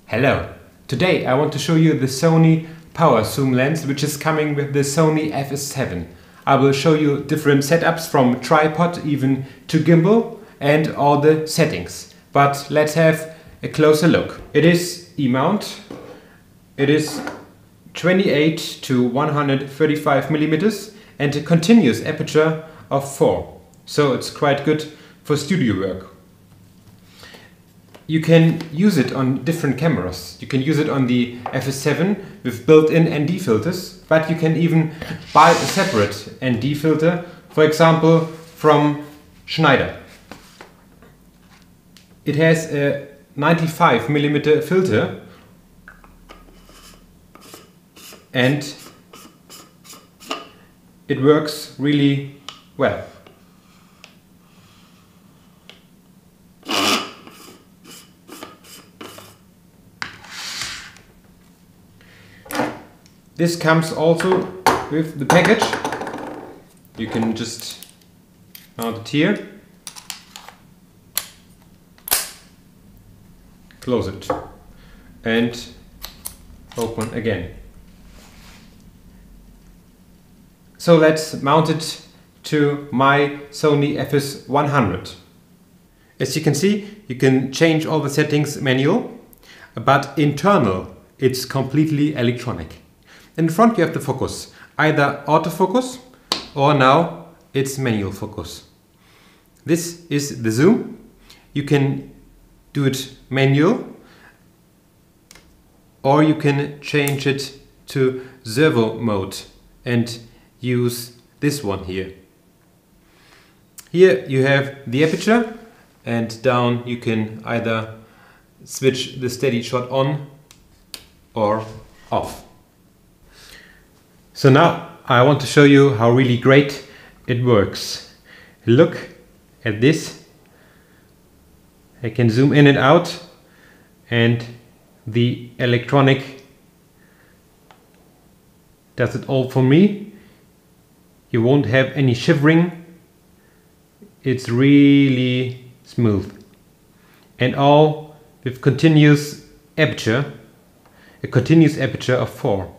Hello! Today I want to show you the Sony Powerzoom lens, which is coming with the Sony FS7. I will show you different setups from tripod even to gimbal and all the settings. But let's have a closer look. It is E-mount. It is 28 to 135 millimeters and a continuous aperture of 4. So it's quite good for studio work. You can use it on different cameras. You can use it on the FS7 with built-in ND filters, but you can even buy a separate ND filter, for example from Schneider. It has a 95 millimeter filter and it works really well. This comes also with the package. You can just mount it here, close it and open again. So let's mount it to my Sony FS100. As you can see, you can change all the settings manual, but internal it's completely electronic. In front you have the focus, either autofocus or now it's manual focus. This is the zoom. You can do it manual or you can change it to servo mode and use this one here. Here you have the aperture and down you can either switch the steady shot on or off. So now I want to show you how really great it works. Look at this. I can zoom in and out and the electronic does it all for me. You won't have any shivering. It's really smooth. And all with continuous aperture, a continuous aperture of 4.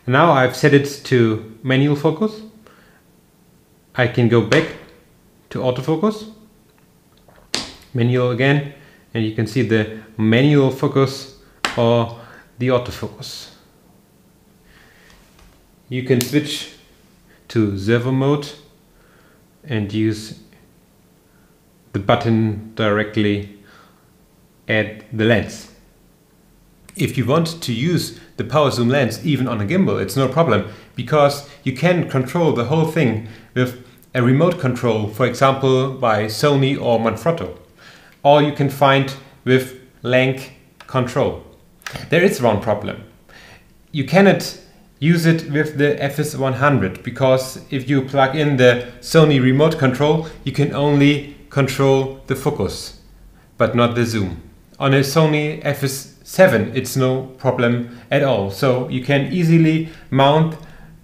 Now I've set it to manual focus. I can go back to autofocus, manual again, and you can see the manual focus or the autofocus. You can switch to servo mode and use the button directly at the lens. If you want to use the Powerzoom lens even on a gimbal, it's no problem, because you can control the whole thing with a remote control, for example by Sony or Manfrotto, or you can find with lanc control. There is one problem. You cannot use it with the FS100, because if you plug in the Sony remote control, you can only control the focus, but not the zoom. On a Sony FS7 it's no problem at all, so you can easily mount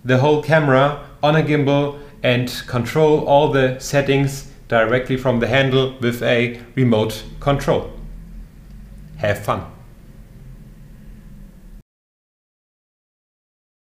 the whole camera on a gimbal and control all the settings directly from the handle with a remote control. Have fun!